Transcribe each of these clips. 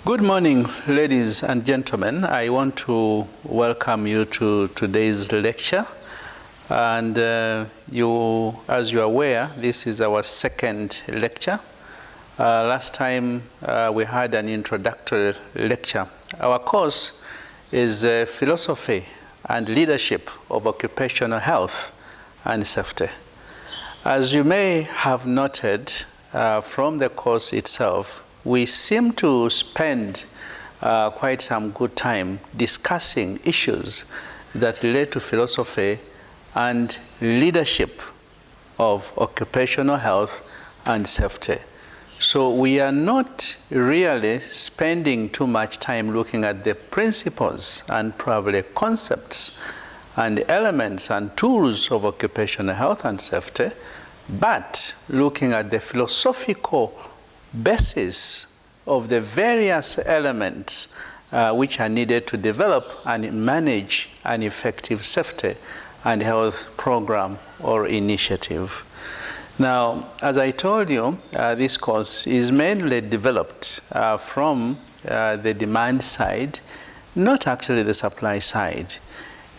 Good morning, ladies and gentlemen. I want to welcome you to today's lecture. And as you are aware, this is our second lecture. Last time we had an introductory lecture. Our course is Philosophy and Leadership of Occupational Health and Safety. As you may have noted from the course itself, we seem to spend quite some good time discussing issues that relate to philosophy and leadership of occupational health and safety. So we are not really spending too much time looking at the principles and probably concepts and elements and tools of occupational health and safety, but looking at the philosophical basis of the various elements which are needed to develop and manage an effective safety and health program or initiative. Now, as I told you, this course is mainly developed from the demand side, not actually the supply side.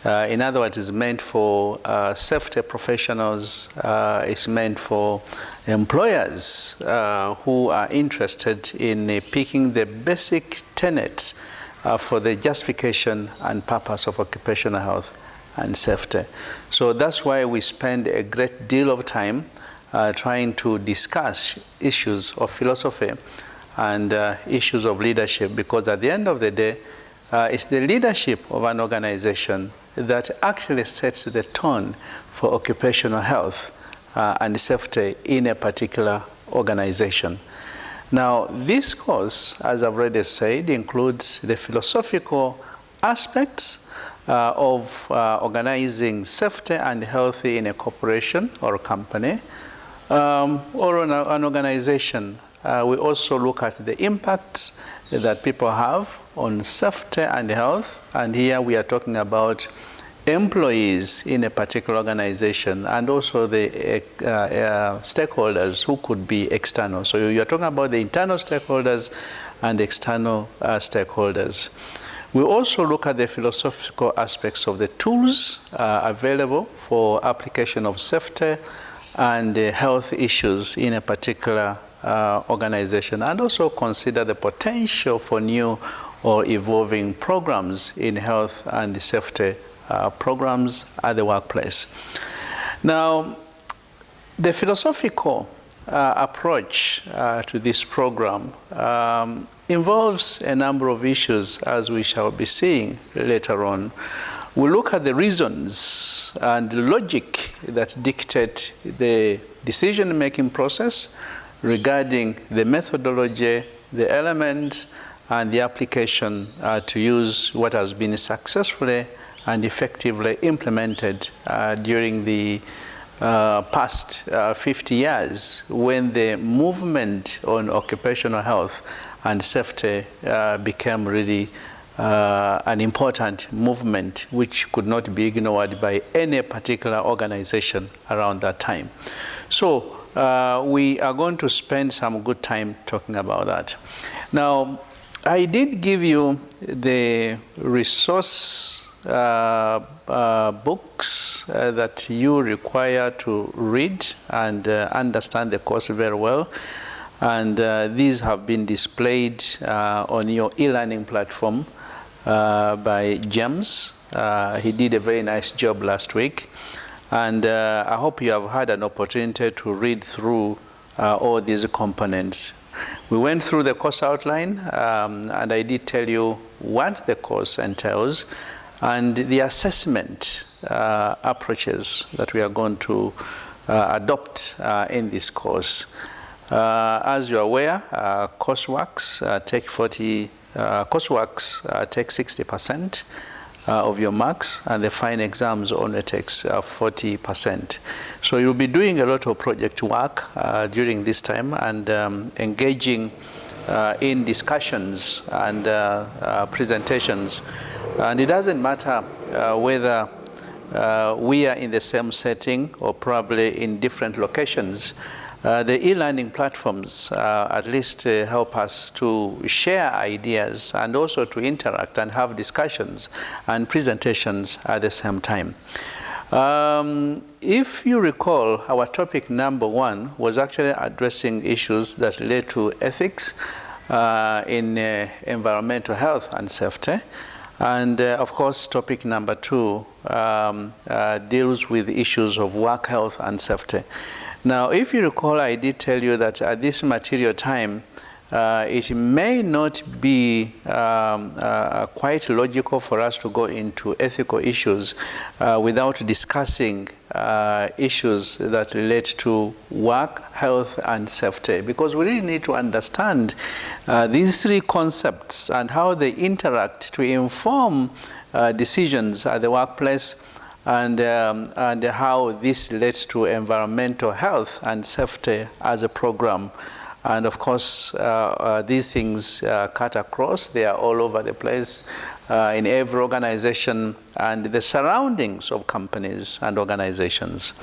In other words, it's meant for safety professionals, it's meant for employers who are interested in picking the basic tenets for the justification and purpose of occupational health and safety. So that's why we spend a great deal of time trying to discuss issues of philosophy and issues of leadership, because at the end of the day, it's the leadership of an organization that actually sets the tone for occupational health and safety in a particular organization. Now, this course, as I've already said, includes the philosophical aspects of organizing safety and health in a corporation or a company or an organization. We also look at the impacts that people have on safety and health, and here we are talking about employees in a particular organization and also the stakeholders who could be external. So you are talking about the internal stakeholders and external stakeholders. We also look at the philosophical aspects of the tools available for application of safety and health issues in a particular organization, and also consider the potential for new or evolving programs in health and safety programs at the workplace. Now, the philosophical approach to this program involves a number of issues, as we shall be seeing later on. We look at the reasons and logic that dictate the decision-making process regarding the methodology, the elements, and the application to use what has been successfully and effectively implemented during the past 50 years, when the movement on occupational health and safety became really an important movement which could not be ignored by any particular organization around that time. So we are going to spend some good time talking about that. Now, I did give you the resource books that you require to read and understand the course very well. And these have been displayed on your e-learning platform by James. He did a very nice job last week. And I hope you have had an opportunity to read through all these components. We went through the course outline, and I did tell you what the course entails and the assessment approaches that we are going to adopt in this course. As you're aware, courseworks take 60% of your marks, and the final exams only takes 40%. So you'll be doing a lot of project work during this time and engaging in discussions and presentations. And it doesn't matter whether we are in the same setting or probably in different locations. The e-learning platforms at least help us to share ideas and also to interact and have discussions and presentations at the same time. If you recall, our topic number 1 was actually addressing issues that relate to ethics in environmental health and safety. And of course, topic number 2 deals with issues of work health and safety. Now, if you recall, I did tell you that at this material time, it may not be quite logical for us to go into ethical issues without discussing issues that relate to work, health, and safety, because we really need to understand these 3 concepts and how they interact to inform decisions at the workplace, and how this relates to environmental health and safety as a program. And of course, these things cut across. They are all over the place in every organization and the surroundings of companies and organizations.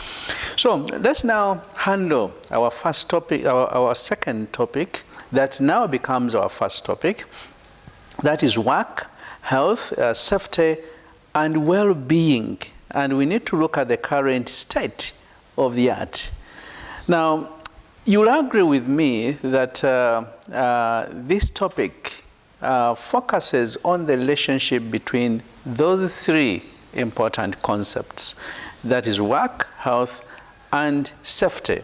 So let's now handle our first topic, our second topic that now becomes our first topic. That is work, health, safety, and well-being. And we need to look at the current state of the art. Now, you'll agree with me that this topic focuses on the relationship between those 3 important concepts. That is work, health, and safety.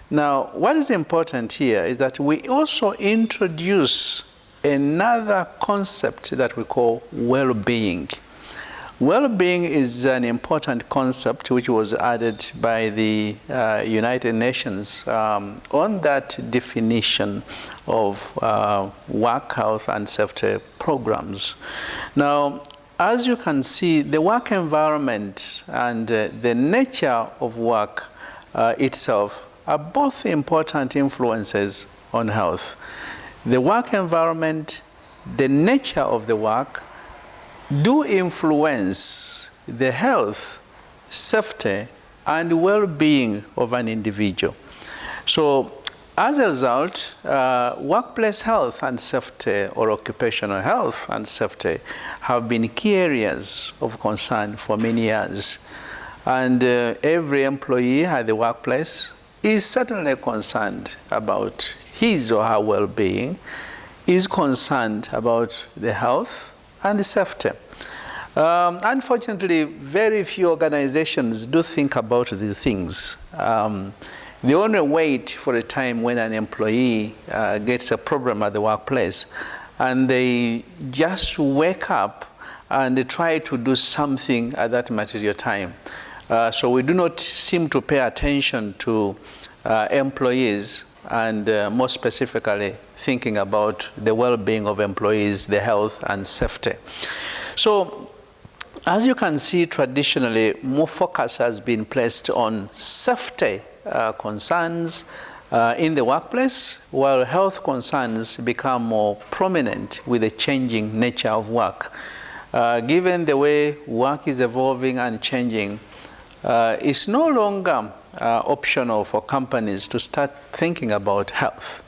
Now, what is important here is that we also introduce another concept that we call well-being. Well-being is an important concept which was added by the United Nations on that definition of work, health, and safety programs. Now, as you can see, the work environment and the nature of work itself are both important influences on health. The work environment, the nature of the work, do influence the health, safety, and well-being of an individual. So as a result, workplace health and safety, or occupational health and safety, have been key areas of concern for many years. And every employee at the workplace is certainly concerned about his or her well-being, is concerned about the health and the safety. Unfortunately, very few organizations do think about these things. They only wait for a time when an employee gets a problem at the workplace, and they just wake up and they try to do something at that material time. So we do not seem to pay attention to employees, and more specifically thinking about the well-being of employees, the health and safety. So as you can see, traditionally, more focus has been placed on safety concerns in the workplace, while health concerns become more prominent with the changing nature of work. Given the way work is evolving and changing, it's no longer optional for companies to start thinking about health.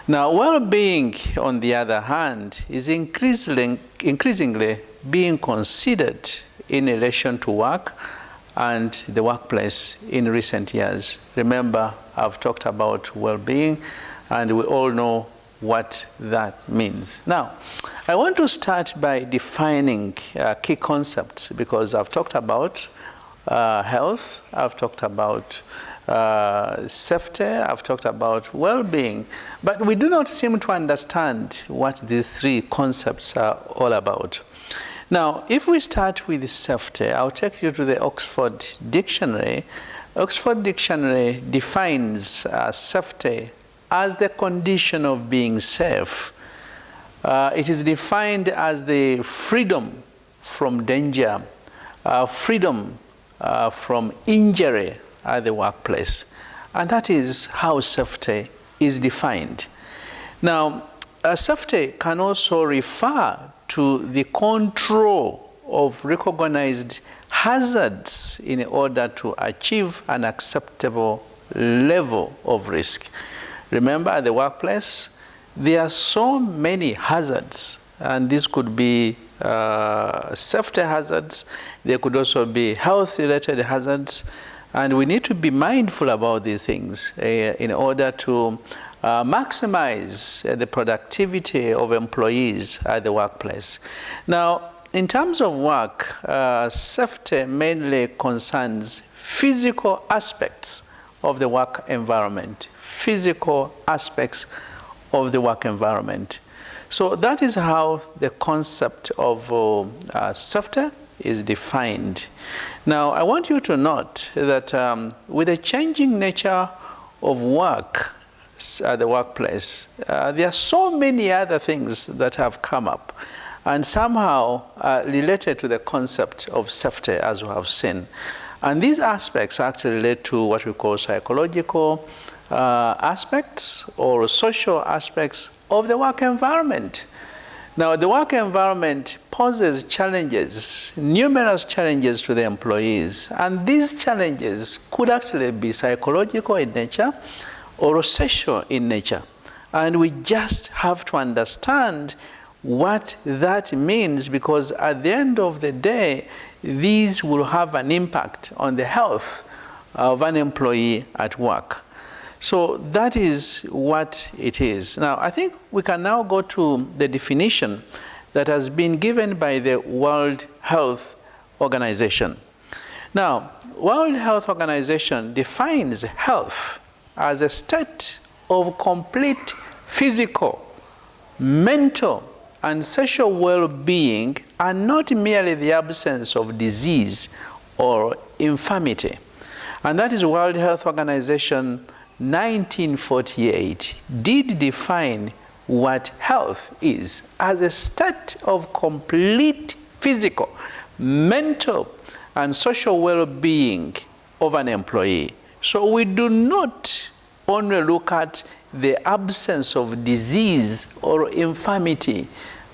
Now, well-being, on the other hand, is increasingly being considered in relation to work and the workplace in recent years. Remember, I've talked about well-being, and we all know what that means. Now, I want to start by defining key concepts, because I've talked about health, I've talked about safety, I've talked about well-being, but we do not seem to understand what these 3 concepts are all about. Now, if we start with safety, I'll take you to the Oxford Dictionary. Oxford Dictionary defines safety as the condition of being safe. It is defined as the freedom from danger, freedom from injury at the workplace. And that is how safety is defined. Now, safety can also refer to the control of recognized hazards in order to achieve an acceptable level of risk. Remember, at the workplace, there are so many hazards, and this could be safety hazards. There could also be health-related hazards, and we need to be mindful about these things in order to maximize the productivity of employees at the workplace. Now, in terms of work, safety mainly concerns physical aspects of the work environment. Physical aspects of the work environment. So that is how the concept of safety is defined. Now, I want you to note that with the changing nature of work at the workplace, there are so many other things that have come up and somehow related to the concept of safety, as we have seen. And these aspects actually relate to what we call psychological aspects or social aspects of the work environment. Now, the work environment poses challenges, numerous challenges to the employees, and these challenges could actually be psychological in nature or social in nature. And we just have to understand what that means, because at the end of the day, these will have an impact on the health of an employee at work. So that is what it is. Now, I think we can now go to the definition that has been given by the World Health Organization. Now, World Health Organization defines health as a state of complete physical, mental, and social well-being, and not merely the absence of disease or infirmity. And that is World Health Organization 1948 did define what health is as a state of complete physical, mental, and social well-being of an employee. So we do not only look at the absence of disease or infirmity,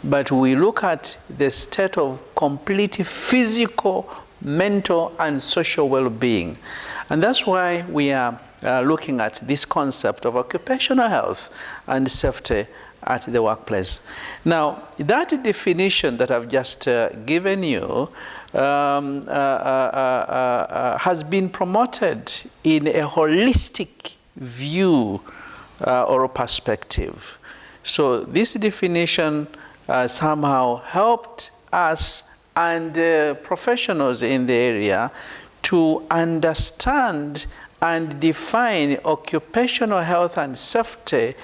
but we look at the state of complete physical, mental, and social well-being. And that's why we are looking at this concept of occupational health and safety at the workplace. Now, that definition that I've just given you has been promoted in a holistic view or perspective. So this definition somehow helped us and professionals in the area to understand and define occupational health and safety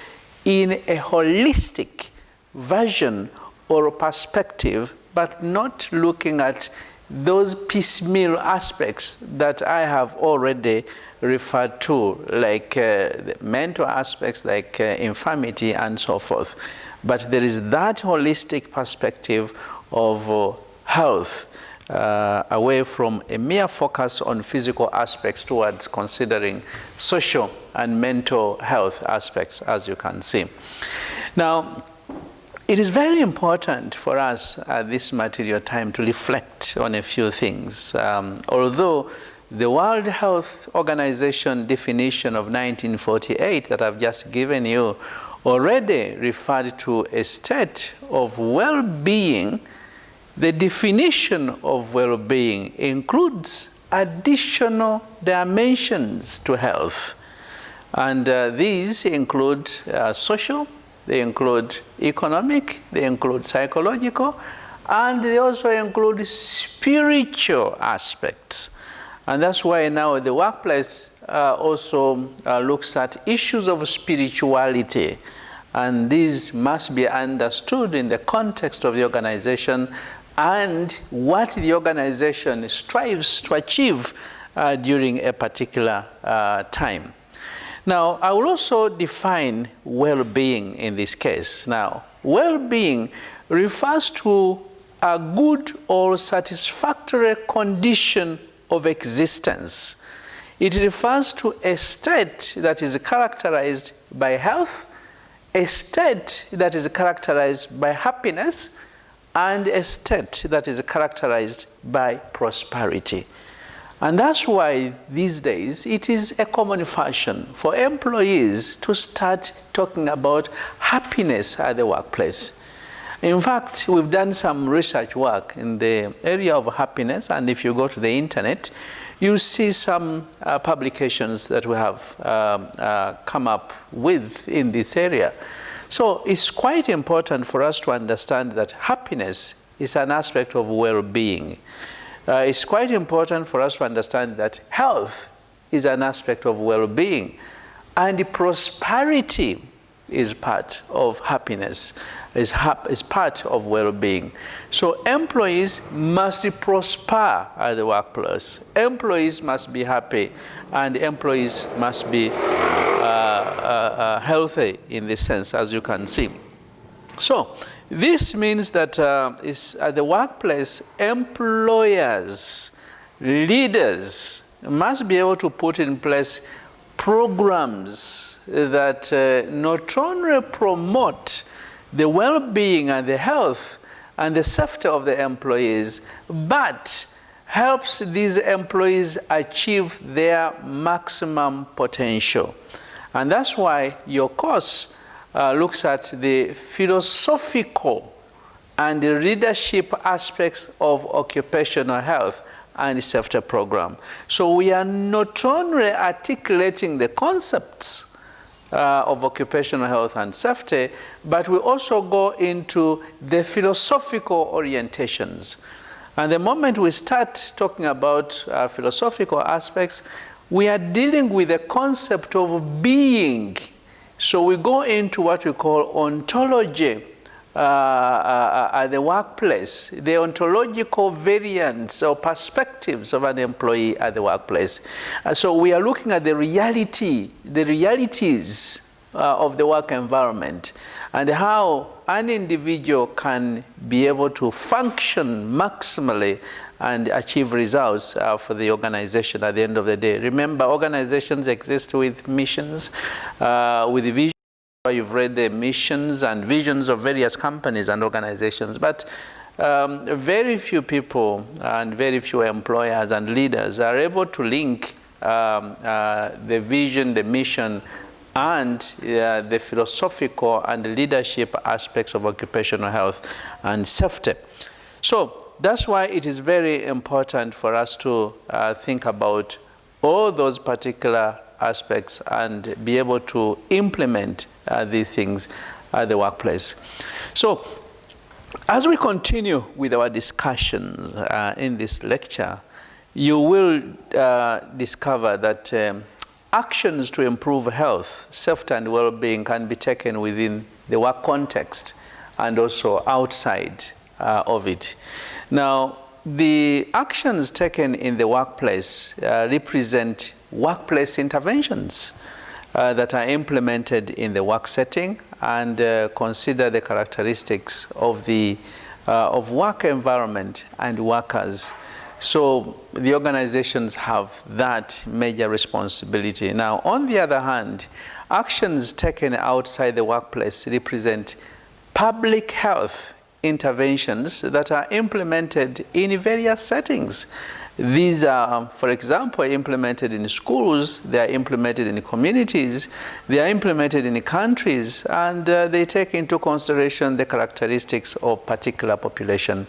in a holistic version or perspective, but not looking at those piecemeal aspects that I have already referred to, like the mental aspects, like infirmity and so forth. But there is that holistic perspective of health, away from a mere focus on physical aspects towards considering social and mental health aspects, as you can see. Now, it is very important for us at this material time to reflect on a few things. Although the World Health Organization definition of 1948 that I've just given you already referred to a state of well-being, the definition of well-being includes additional dimensions to health. And these include social, they include economic, they include psychological, and they also include spiritual aspects. And that's why now the workplace also looks at issues of spirituality. And these must be understood in the context of the organization and what the organization strives to achieve during a particular time. Now, I will also define well-being in this case. Now, well-being refers to a good or satisfactory condition of existence. It refers to a state that is characterized by health, a state that is characterized by happiness, and a state that is characterized by prosperity. And that's why these days it is a common fashion for employees to start talking about happiness at the workplace. In fact, we've done some research work in the area of happiness, and if you go to the internet, you'll see some publications that we have come up with in this area. So it's quite important for us to understand that happiness is an aspect of well-being. It's quite important for us to understand that health is an aspect of well-being, and prosperity is part of happiness, is part of well-being. So employees must prosper at the workplace. Employees must be happy, and employees must be healthy in this sense, as you can see. So this means that at the workplace, employers, leaders must be able to put in place programs that not only promote the well-being and the health and the safety of the employees, but helps these employees achieve their maximum potential. And that's why your course looks at the philosophical and the leadership aspects of occupational health and safety program. So we are not only articulating the concepts of occupational health and safety, but we also go into the philosophical orientations. And the moment we start talking about philosophical aspects, we are dealing with the concept of being. So we go into what we call ontology at the workplace, the ontological variants or perspectives of an employee at the workplace. So we are looking at the realities of the work environment, and how an individual can be able to function maximally and achieve results for the organization at the end of the day. Remember, organizations exist with missions, with vision. You've read the missions and visions of various companies and organizations, but very few people and very few employers and leaders are able to link the vision, the mission, and the philosophical and leadership aspects of occupational health and safety. So that's why it is very important for us to think about all those particular aspects and be able to implement these things at the workplace. So as we continue with our discussions in this lecture, you will discover that actions to improve health, safety, and well-being can be taken within the work context and also outside of it. Now, the actions taken in the workplace represent workplace interventions that are implemented in the work setting and consider the characteristics of the work environment and workers. So the organizations have that major responsibility. Now, on the other hand, actions taken outside the workplace represent public health interventions that are implemented in various settings. These are, for example, implemented in schools, they are implemented in communities, they are implemented in countries, and they take into consideration the characteristics of particular population.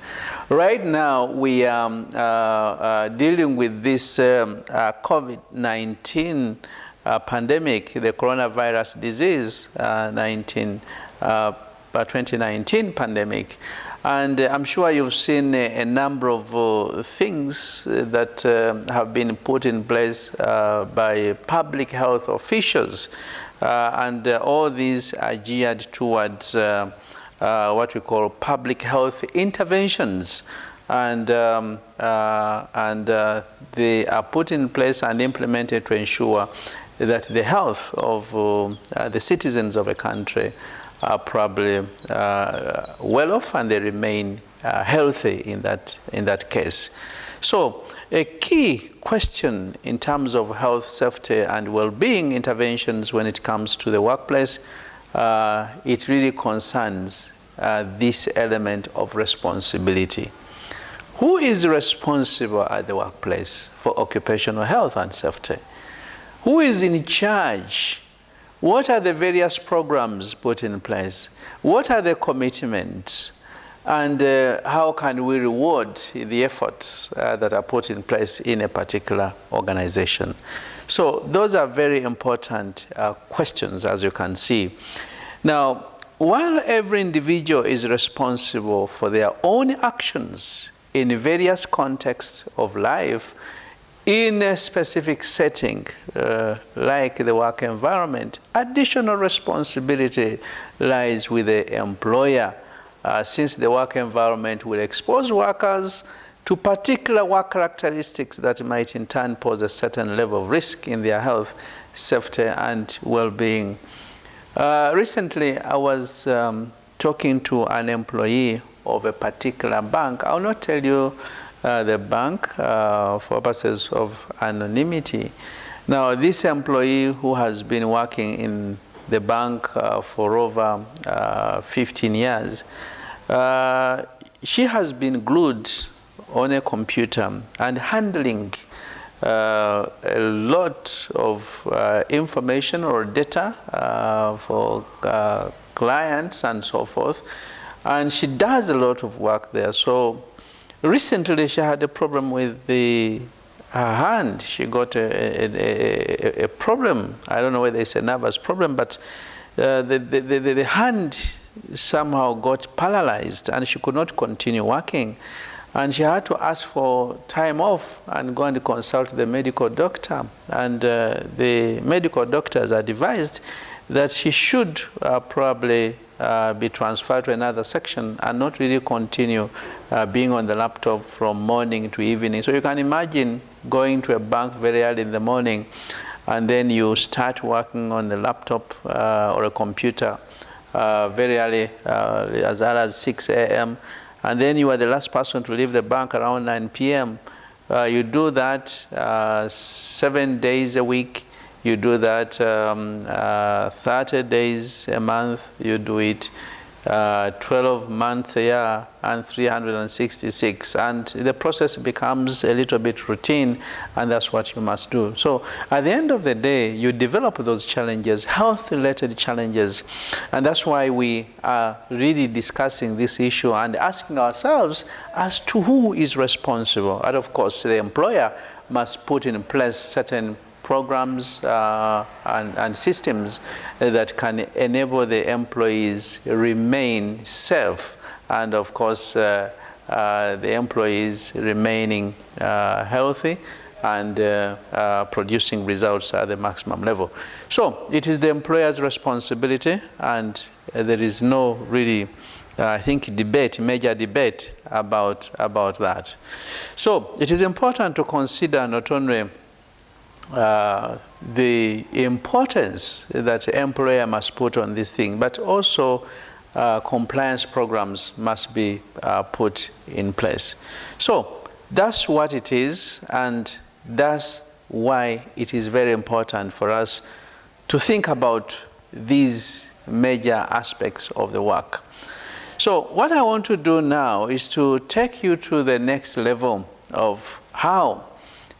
Right now, we are dealing with this COVID-19 pandemic, the coronavirus disease, 2019 pandemic. And I'm sure you've seen a number of things that have been put in place by public health officials. And all these are geared towards what we call public health interventions. And they are put in place and implemented to ensure that the health of the citizens of a country are probably well off, and they remain healthy in that case. So a key question in terms of health, safety, and well-being interventions when it comes to the workplace, it really concerns this element of responsibility. Who is responsible at the workplace for occupational health and safety? Who is in charge? What are the various programs put in place? What are the commitments? And how can we reward the efforts that are put in place in a particular organization? So those are very important questions, as you can see. Now, while every individual is responsible for their own actions in various contexts of life, in a specific setting, like the work environment, additional responsibility lies with the employer, since the work environment will expose workers to particular work characteristics that might in turn pose a certain level of risk in their health, safety, and well-being. Recently, I was talking to an employee of a particular bank. I will not tell you the bank for purposes of anonymity. Now, this employee who has been working in the bank for over 15 years, she has been glued on a computer and handling a lot of information or data for clients and so forth. And she does a lot of work there. So recently she had a problem with her hand. She got a problem. I don't know whether it's a nervous problem, but the hand somehow got paralyzed and she could not continue working. And she had to ask for time off and go and consult the medical doctor. And the medical doctors advised that she should probably be transferred to another section and not really continue being on the laptop from morning to evening. So you can imagine going to a bank very early in the morning and then you start working on the laptop or a computer very early, as early as 6 a.m. And then you are the last person to leave the bank around 9 p.m. You do that 7 days a week. You do that 30 days a month. You do it 12 months a year and 366. And the process becomes a little bit routine, and that's what you must do. So at the end of the day, you develop those challenges, health-related challenges. And that's why we are really discussing this issue and asking ourselves as to who is responsible. And of course, the employer must put in place certain programs and systems that can enable the employees remain safe, and of course the employees remaining healthy and producing results at the maximum level. So it is the employer's responsibility, and there is no really I think major debate about that. So it is important to consider not only the importance that the employer must put on this thing, but also compliance programs must be put in place. So that's what it is, and that's why it is very important for us to think about these major aspects of the work. So what I want to do now is to take you to the next level of how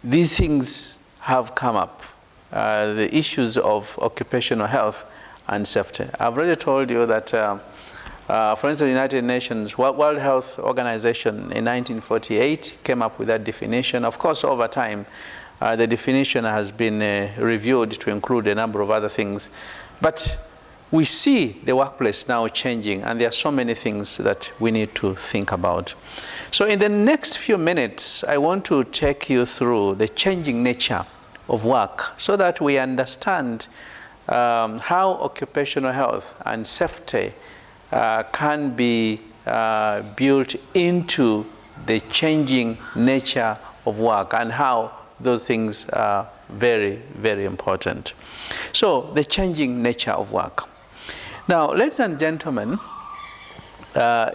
these things have come up, the issues of occupational health and safety. I've already told you that, for instance, the United Nations, World Health Organization in 1948 came up with that definition. Of course, over time, the definition has been reviewed to include a number of other things. But we see the workplace now changing, and there are so many things that we need to think about. So in the next few minutes, I want to take you through the changing nature of work so that we understand how occupational health and safety can be built into the changing nature of work, and how those things are very, very important. So the changing nature of work. Now, ladies and gentlemen,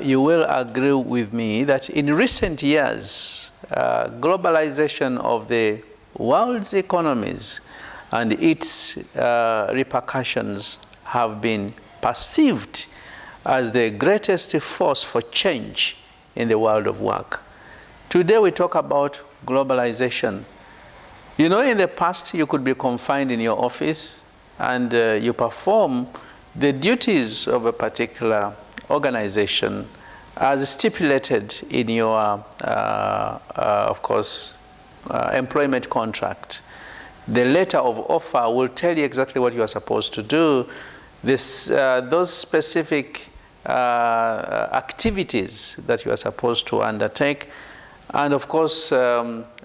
you will agree with me that in recent years, globalization of the world's economies and its repercussions have been perceived as the greatest force for change in the world of work. Today we talk about globalization. You know, in the past you could be confined in your office and you perform the duties of a particular organization as stipulated in your, of course, employment contract. The letter of offer will tell you exactly what you are supposed to do. Those specific activities that you are supposed to undertake, and of course,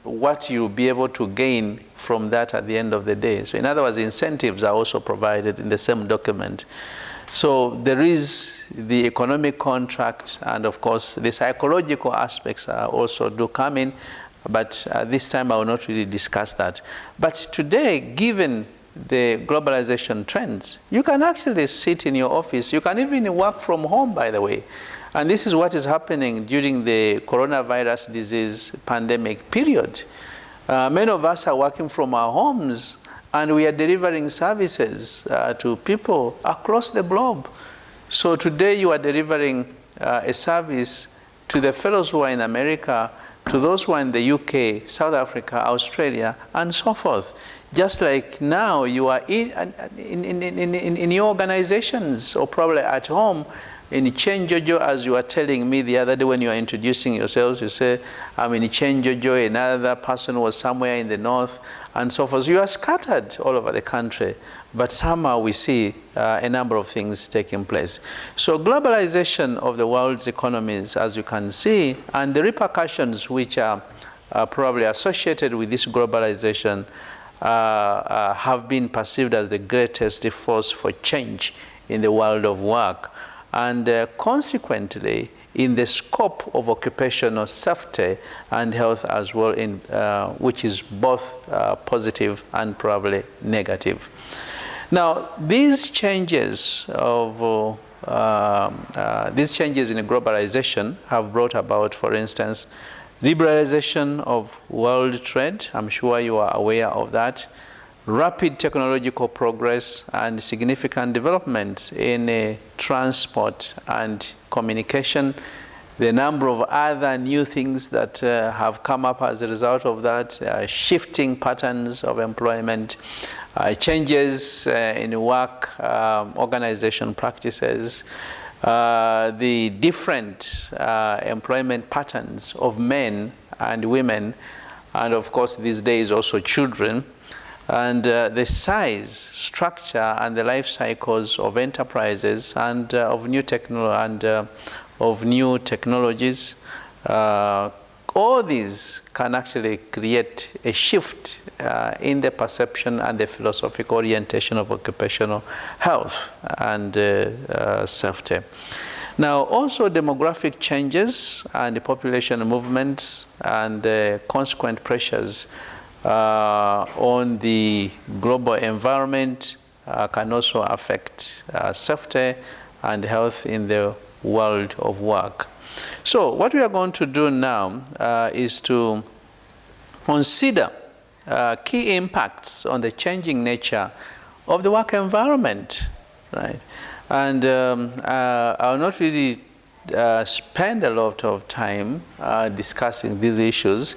what you'll be able to gain from that at the end of the day. So in other words, incentives are also provided in the same document. So there is the economic contract, and of course the psychological aspects also do come in, but this time I will not really discuss that. But today, given the globalization trends, you can actually sit in your office. You can even work from home, by the way. And this is what is happening during the coronavirus disease pandemic period. Many of us are working from our homes, and we are delivering services to people across the globe. So today you are delivering a service to the fellows who are in America, to those who are in the UK, South Africa, Australia, and so forth. Just like now you are in your organizations, or probably at home, in Chenjojo, as you were telling me the other day when you were introducing yourselves, you say, I'm in Chenjojo, another person was somewhere in the north, and so forth. You are scattered all over the country, but somehow we see a number of things taking place. So globalization of the world's economies, as you can see, and the repercussions which are probably associated with this globalization have been perceived as the greatest force for change in the world of work. And consequently, in the scope of occupational safety and health as well, which is both positive and probably negative. Now, these changes in globalization have brought about, for instance, liberalization of world trade. I'm sure you are aware of that. Rapid technological progress and significant developments in transport and communication. The number of other new things that have come up as a result of that, shifting patterns of employment, changes in work organization practices, the different employment patterns of men and women, and of course these days also children, and the size, structure, and the life cycles of enterprises and of new technologies. All these can actually create a shift in the perception and the philosophical orientation of occupational health and safety. Now, also demographic changes and the population movements and the consequent pressures on the global environment can also affect safety and health in the world of work. So what we are going to do now is to consider key impacts on the changing nature of the work environment, right? And I'll not really spend a lot of time discussing these issues.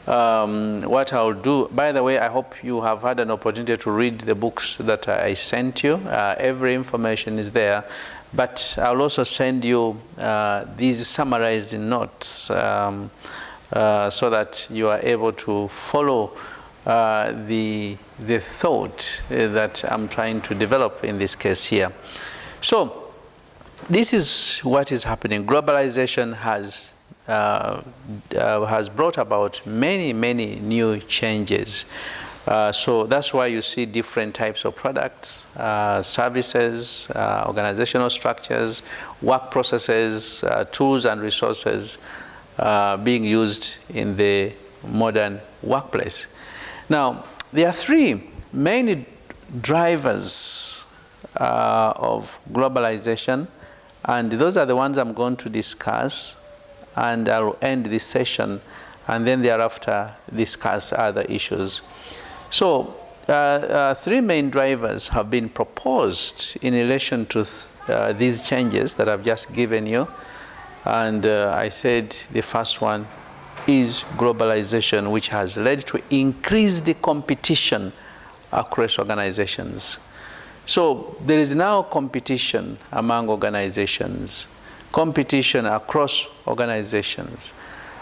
What I'll do, by the way, I hope you have had an opportunity to read the books that I sent you. Every information is there, but I'll also send you these summarized notes so that you are able to follow the thought that I'm trying to develop in this case here. So this is what is happening. Globalization has brought about many new changes. So that's why you see different types of products, services, organizational structures, work processes, tools and resources being used in the modern workplace. Now, there are three main drivers of globalization, and those are the ones I'm going to discuss, and I'll end this session and then thereafter discuss other issues. So three main drivers have been proposed in relation to these changes that I've just given you. And I said the first one is globalization, which has led to increased competition across organizations. So there is now competition among organizations, competition across organizations.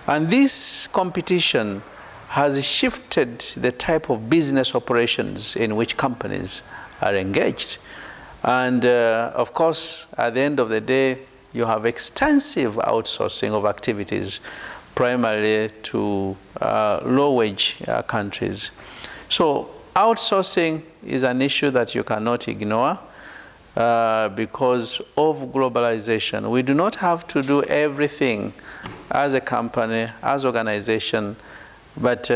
And this competition has shifted the type of business operations in which companies are engaged. And of course, at the end of the day, you have extensive outsourcing of activities, primarily to low-wage countries. So outsourcing is an issue that you cannot ignore because of globalization. We do not have to do everything as a company, as organization, but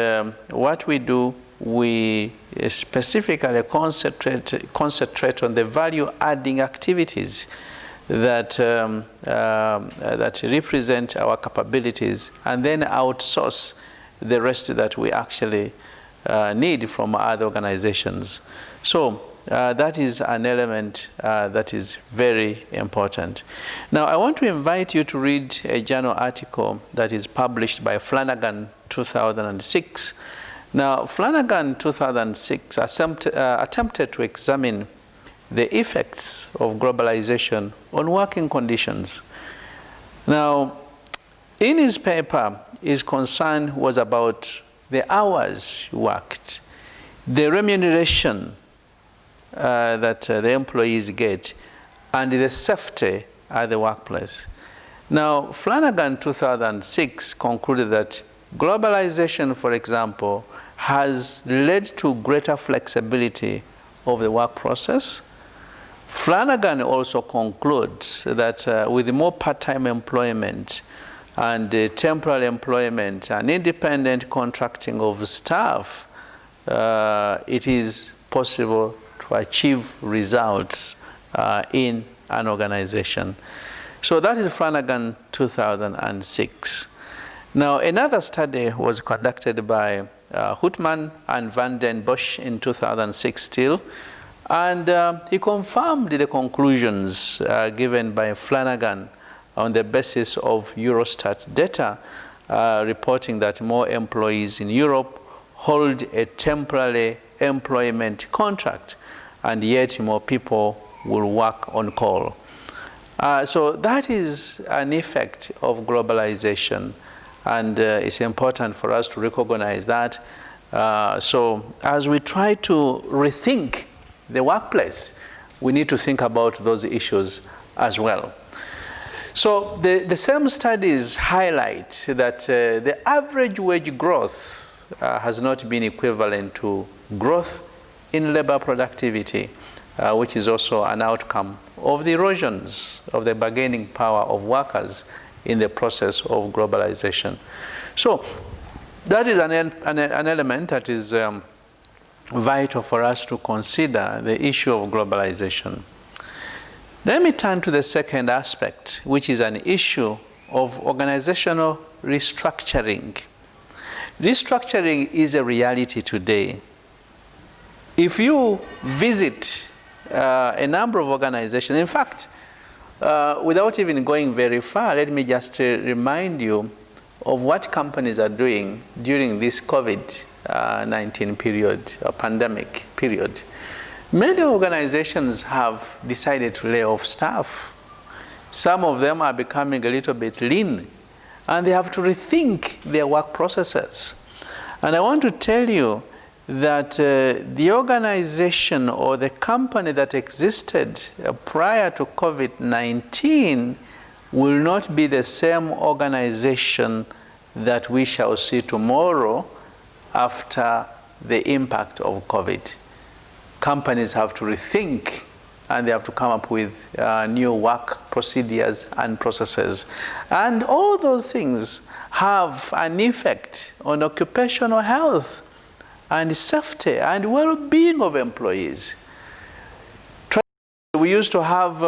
what we do, we specifically concentrate on the value-adding activities that, that represent our capabilities, and then outsource the rest that we actually need from other organizations. So that is an element that is very important. Now, I want to invite you to read a journal article that is published by Flanagan 2006. Now, Flanagan 2006 attempted to examine the effects of globalization on working conditions. Now, in his paper, his concern was about the hours worked, the remuneration that the employees get, and the safety at the workplace. Now, Flanagan 2006 concluded that globalization, for example, has led to greater flexibility of the work process. Flanagan also concludes that with more part-time employment and temporary employment and independent contracting of staff, it is possible to achieve results in an organization. So that is Flanagan 2006. Now, another study was conducted by Houtman and Van den Bosch in 2006 still, and he confirmed the conclusions given by Flanagan on the basis of Eurostat data, reporting that more employees in Europe hold a temporary employment contract, and yet more people will work on call. So that is an effect of globalization, and it's important for us to recognize that. So as we try to rethink the workplace, we need to think about those issues as well. So the same studies highlight that the average wage growth has not been equivalent to growth in labor productivity, which is also an outcome of the erosions of the bargaining power of workers in the process of globalization. So that is an element that is vital for us to consider, the issue of globalization. Let me turn to the second aspect, which is an issue of organizational restructuring. Restructuring is a reality today. If you visit a number of organizations, in fact, without even going very far, let me just remind you of what companies are doing during this COVID-19 period, or pandemic period. Many organizations have decided to lay off staff. Some of them are becoming a little bit lean, and they have to rethink their work processes. And I want to tell you that the organization or the company that existed prior to COVID-19 will not be the same organization that we shall see tomorrow after the impact of COVID. Companies have to rethink, and they have to come up with new work procedures and processes. And all those things have an effect on occupational health and safety and well-being of employees. We used to have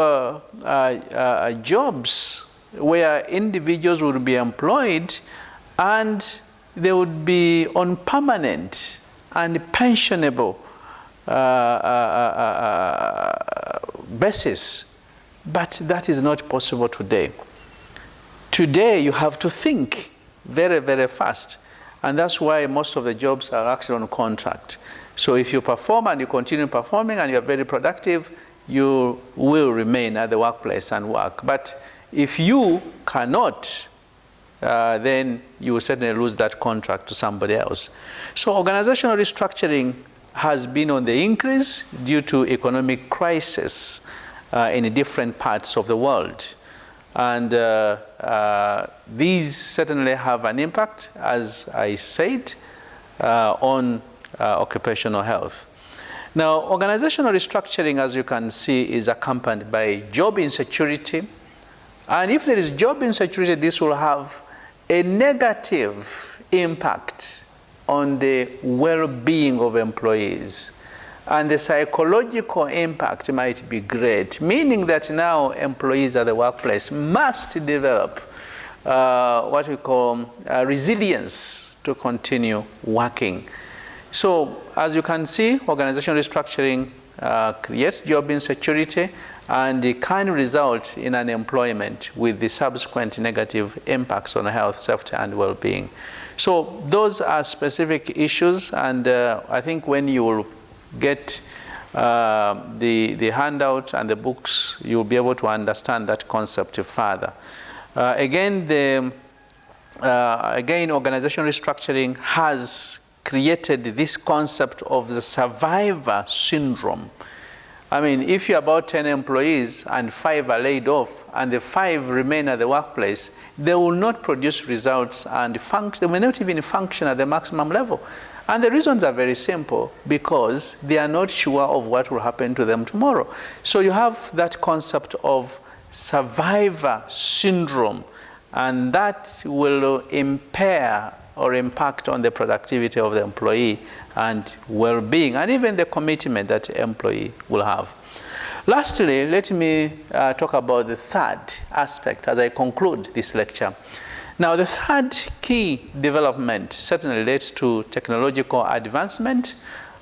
jobs where individuals would be employed and they would be on permanent and pensionable basis. But that is not possible today. Today, you have to think very, very fast. And that's why most of the jobs are actually on contract. So if you perform and you continue performing and you're very productive, you will remain at the workplace and work. But if you cannot, then you will certainly lose that contract to somebody else. So organizational restructuring has been on the increase due to economic crisis in different parts of the world. And these certainly have an impact, as I said, on occupational health. Now, organizational restructuring, as you can see, is accompanied by job insecurity. And if there is job insecurity, this will have a negative impact on the well-being of employees. And the psychological impact might be great, meaning that now employees at the workplace must develop what we call resilience to continue working. So, as you can see, organizational restructuring creates job insecurity, and it can result in unemployment with the subsequent negative impacts on health, safety, and well-being. So those are specific issues, and I think when you will get the handout and the books, you'll be able to understand that concept further. Again, organizational restructuring has created this concept of the survivor syndrome. I mean, if you're about 10 employees and 5 are laid off and the 5 remain at the workplace, they will not produce results and they will not even function at the maximum level. And the reasons are very simple, because they are not sure of what will happen to them tomorrow. So you have that concept of survivor syndrome, and that will impair or impact on the productivity of the employee and well-being, and even the commitment that the employee will have. Lastly, let me talk about the third aspect as I conclude this lecture. Now, the third key development certainly relates to technological advancement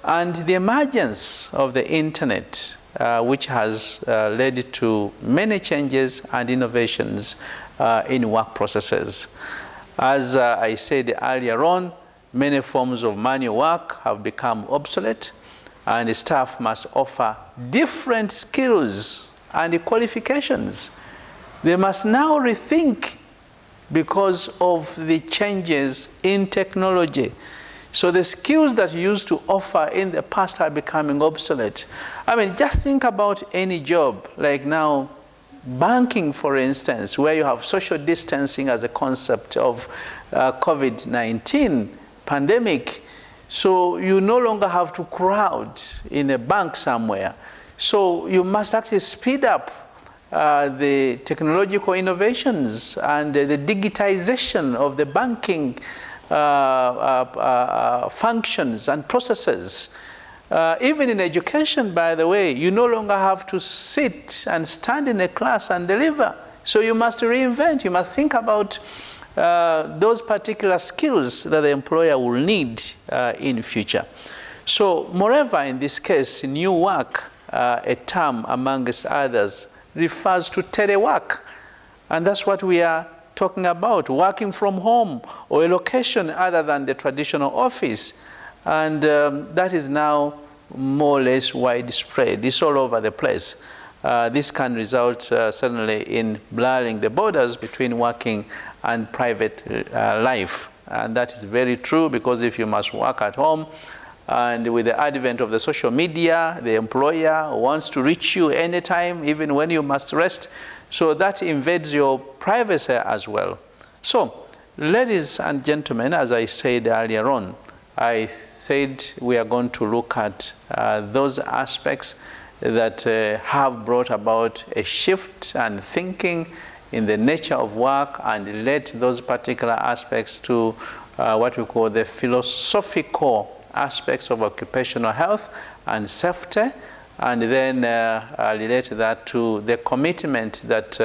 and the emergence of the internet, which has led to many changes and innovations in work processes. As I said earlier on, many forms of manual work have become obsolete, and the staff must offer different skills and qualifications. They must now rethink because of the changes in technology. So the skills that you used to offer in the past are becoming obsolete. I mean, just think about any job, like now, banking, for instance, where you have social distancing as a concept of COVID-19 pandemic. So you no longer have to crowd in a bank somewhere. So you must actually speed up the technological innovations and the digitization of the banking functions and processes. Even in education, by the way, you no longer have to sit and stand in a class and deliver. So you must reinvent. You must think about those particular skills that the employer will need in future. So, moreover, in this case, new work, a term amongst others, refers to telework. And that's what we are talking about, working from home or a location other than the traditional office. And that is now more or less widespread. It's all over the place. This can result certainly in blurring the borders between working and private life. And that is very true, because if you must work at home, and with the advent of the social media, the employer wants to reach you anytime, even when you must rest. So that invades your privacy as well. So, ladies and gentlemen, as I said earlier on, I said we are going to look at those aspects that have brought about a shift and thinking in the nature of work, and relate those particular aspects to what we call the philosophical aspects of occupational health and safety, and then relate that to the commitment that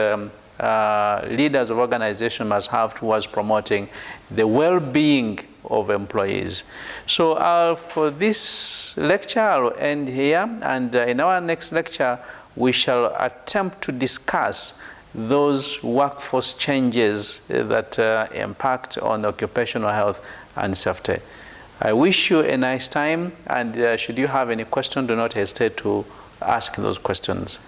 leaders of organizations must have towards promoting the well-being of employees. So for this lecture, I'll end here, and in our next lecture, we shall attempt to discuss those workforce changes that impact on occupational health and safety. I wish you a nice time, and should you have any question, do not hesitate to ask those questions.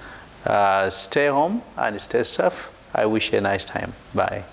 Stay home and stay safe. I wish you a nice time. Bye.